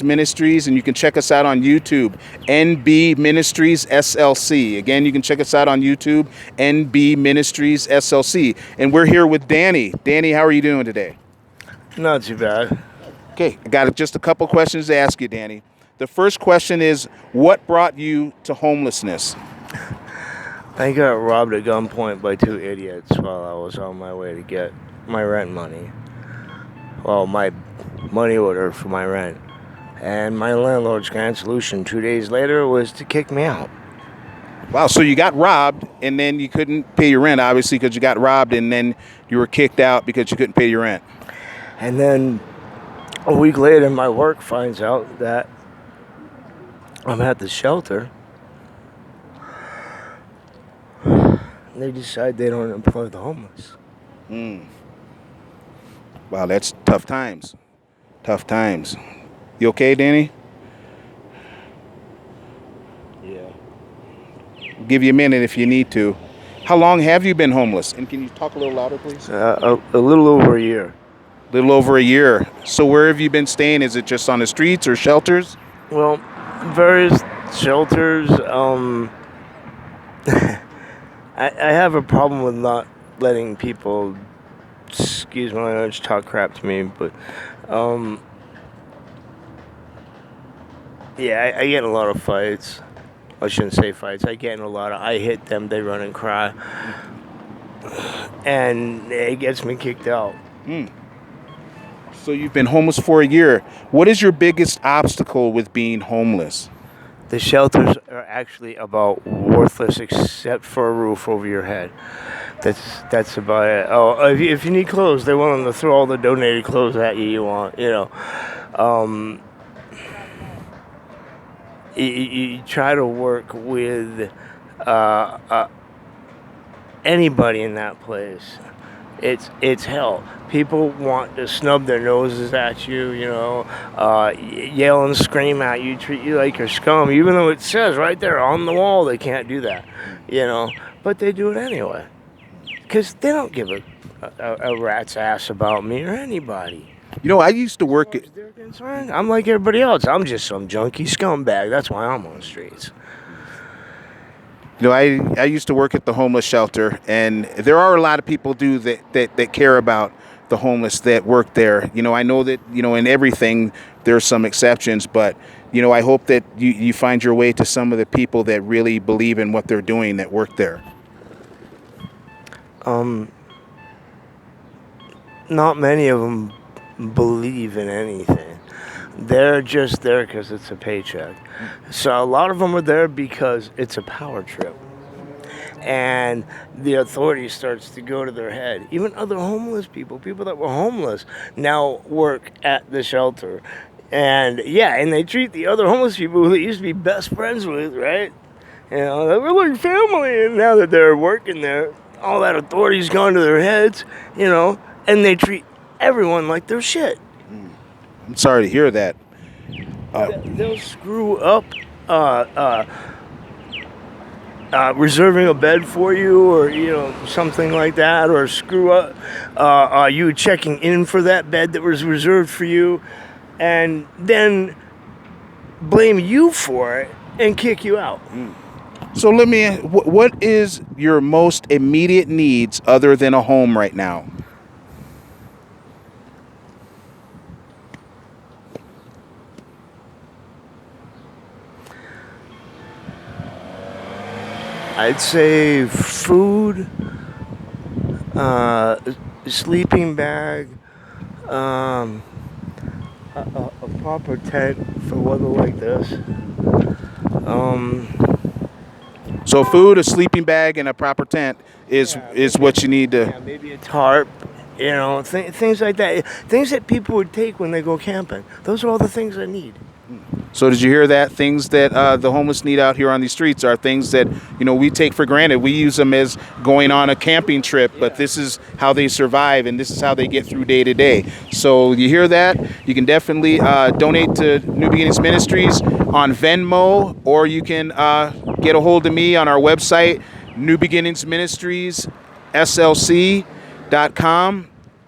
Ministries, and you can check us out on YouTube, NB Ministries SLC. Again, you can check us out on YouTube, NB Ministries SLC. And we're here with Danny. Danny, how are you doing today? Not too bad. Okay, I got just a couple questions to ask you, Danny. The first question is, what brought you to homelessness? I got robbed at gunpoint by two idiots while I was on my way to get my rent money. Well, my money order for my rent. And my landlord's grand solution 2 days later was to kick me out. Wow, so you got robbed and then you couldn't pay your rent, obviously, because you got robbed, and then you were kicked out because you couldn't pay your rent. And then a week later, my work finds out that I'm at the shelter. They decide they don't employ the homeless. Wow, that's tough times. Tough times. You okay, Danny? Yeah. Give you a minute if you need to. How long have you been homeless? And can you talk a little louder, please? A little over a year. Little over a year. So where have you been staying? Is it just on the streets or shelters? Well, various shelters. I have a problem with not letting people, excuse my language, talk crap to me, but yeah, I get in a lot of fights. I shouldn't say fights. I get in a lot of. I hit them, they run and cry, and it gets me kicked out. So you've been homeless for a year. What is your biggest obstacle with being homeless? The shelters are actually about worthless except for a roof over your head. That's about it. Oh, if you need clothes, they're willing to throw all the donated clothes at you want. You try to work with anybody in that place. It's hell. People want to snub their noses at you, yell and scream at you, treat you like you're scum, even though it says right there on the wall they can't do that, But they do it anyway, because they don't give a rat's ass about me or anybody. I used to work at... They're concerned. I'm like everybody else. I'm just some junkie scumbag. That's why I'm on the streets. I used to work at the homeless shelter, and there are a lot of people that care about the homeless that work there. I know that, in everything there's some exceptions, but, I hope that you find your way to some of the people that really believe in what they're doing that work there. Not many of them believe in anything. They're just there because it's a paycheck. So a lot of them are there because it's a power trip. And the authority starts to go to their head. Even other homeless people that were homeless, now work at the shelter. And they treat the other homeless people who they used to be best friends with, right? They were like family. And now that they're working there, all that authority's gone to their heads, and they treat everyone like they're shit. I'm sorry to hear that. They'll screw up reserving a bed for you, or something like that, or screw up you checking in for that bed that was reserved for you, and then blame you for it and kick you out. So let me ask, what is your most immediate needs other than a home right now? I'd say food, sleeping bag, a proper tent for weather like this. So food, a sleeping bag, and a proper tent is what you need to... Yeah, maybe a tarp, things like that. Things that people would take when they go camping. Those are all the things I need. So did you hear that? Things that the homeless need out here on these streets are things that, we take for granted. We use them as going on a camping trip, but this is how they survive, and this is how they get through day to day. So you hear that? You can definitely donate to New Beginnings Ministries on Venmo, or you can get a hold of me on our website, New Beginnings Ministries, SLC.com,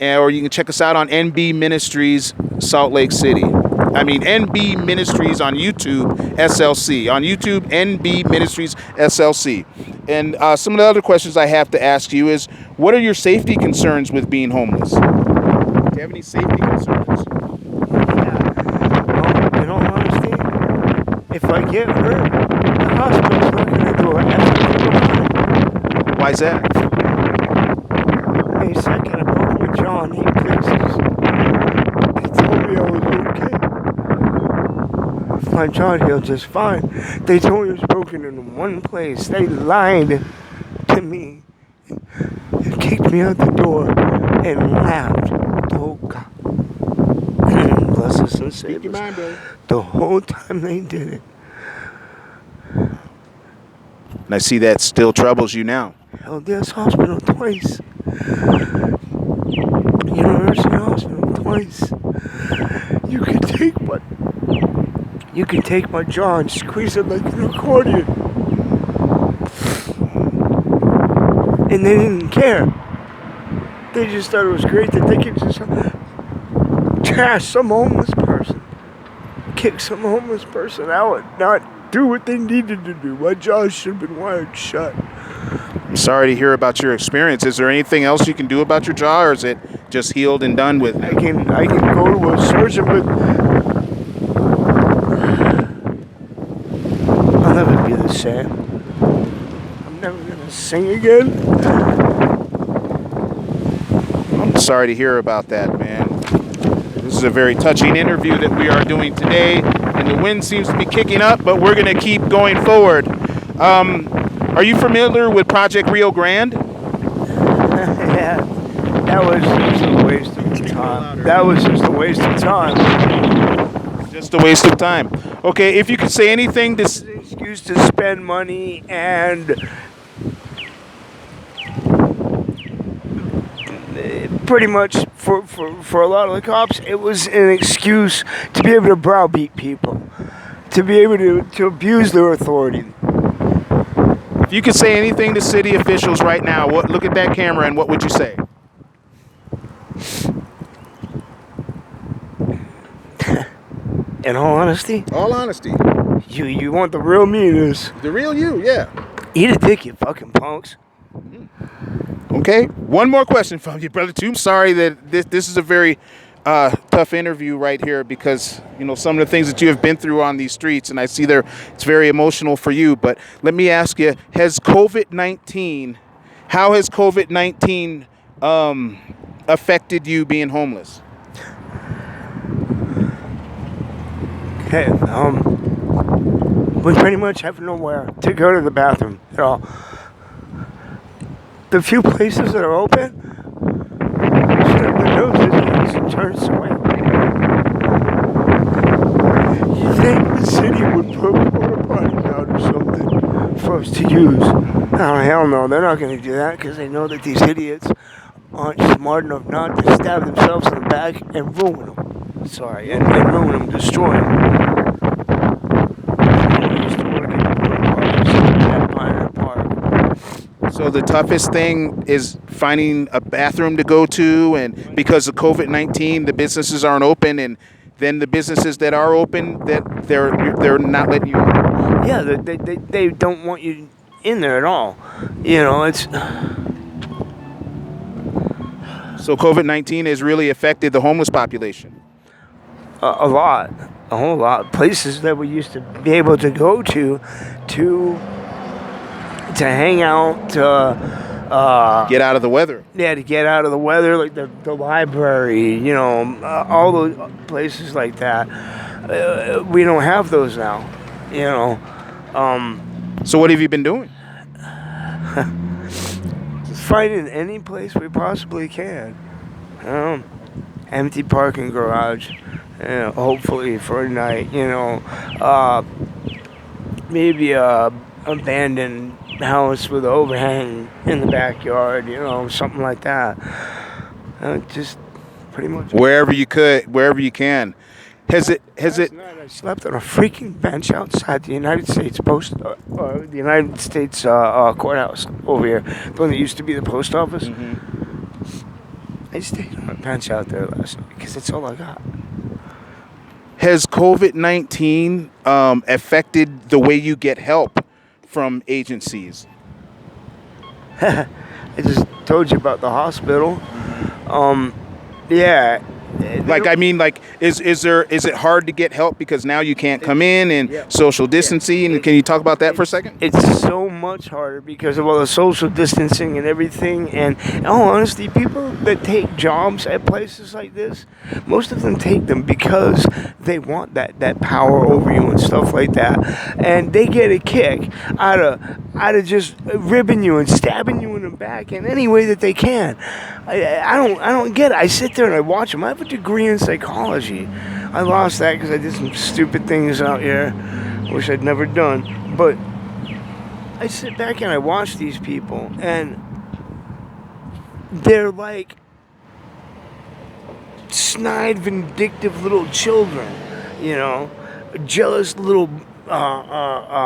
or you can check us out on NB Ministries, Salt Lake City. NB Ministries on YouTube, SLC. On YouTube, NB Ministries, SLC. And some of the other questions I have to ask you is, what are your safety concerns with being homeless? Do you have any safety concerns? In all honesty, if I get hurt, the hospital's not going to do it. Why is that? Hey, second, I broke my jaw in 8 places. They told me I was okay. My jaw healed just fine. They told me it was broken in one place. They lied to me and kicked me out the door and laughed. Oh, God. Bless us and save us. The whole time they did it. And I see that still troubles you now. LDS Hospital twice. University Hospital twice. You can take my jaw and squeeze it like an accordion. And they didn't care. They just thought it was great that they could just trash some homeless person, kick some homeless person out, not do what they needed to do. My jaw should have been wired shut. I'm sorry to hear about your experience. Is there anything else you can do about your jaw, or is it just healed and done with? I can go to a surgeon, but I'll never be the same. I'm never gonna sing again. I'm sorry to hear about that, man. This is a very touching interview that we are doing today, and the wind seems to be kicking up, but we're going to keep going forward. Are you familiar with Project Rio Grande? Yeah, that was just a waste of time. That was just a waste of time. Just a waste of time. Okay, if you could say anything to... It's an excuse to spend money and... pretty much for a lot of the cops, it was an excuse to be able to browbeat people, to be able to abuse their authority. If you could say anything to city officials right now, look at that camera and what would you say? In all honesty? All honesty. You want the real meaners. The real you, yeah. Eat a dick, you fucking punks. Okay, one more question from you, brother. Too sorry that this is a very tough interview right here because some of the things that you have been through on these streets, and I see it's very emotional for you. But let me ask you: how has COVID-19 affected you being homeless? Okay, we pretty much have nowhere to go to the bathroom at all. The few places that are open, snap their noses and turn away. You think the city would put porta potties out or something for us to use? Oh, hell no, they're not going to do that because they know that these idiots aren't smart enough not to stab themselves in the back and ruin them. Sorry, and ruin them, destroy them. So the toughest thing is finding a bathroom to go to, and because of COVID-19, the businesses aren't open, and then the businesses that are open, that they're not letting you. Yeah, they don't want you in there at all. It's. So COVID-19 has really affected the homeless population. A lot, a whole lot. Places that we used to be able to go to hang out, get out of the weather. Yeah, to get out of the weather, like the library, all those places like that. We don't have those now, So what have you been doing? Just finding any place we possibly can. Empty parking garage, hopefully for a night, maybe a abandoned house with overhang in the backyard, something like that. Just pretty much wherever you can. Last night I slept on a freaking bench outside the United States courthouse over here, the one that used to be the post office. Mm-hmm. I stayed on a bench out there last night because it's all I got. Has COVID-19 affected the way you get help from agencies? I just told you about the hospital. Yeah. Like, I mean, like, is it hard to get help because now you can't come in and Yeah. social distancing? And can you talk about that for a second? It's so much harder because of all the social distancing and everything. And in all honesty, people that take jobs at places like this, most of them take them because they want that power over you and stuff like that. And they get a kick out of just ribbing you and stabbing you in the back in any way that they can. I don't get it. I sit there and I watch them. I have a degree in psychology. I lost that because I did some stupid things out here, which I'd never done. But I sit back and I watch these people, and they're like snide, vindictive little children, you know, jealous little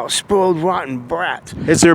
spoiled, rotten brats. Is there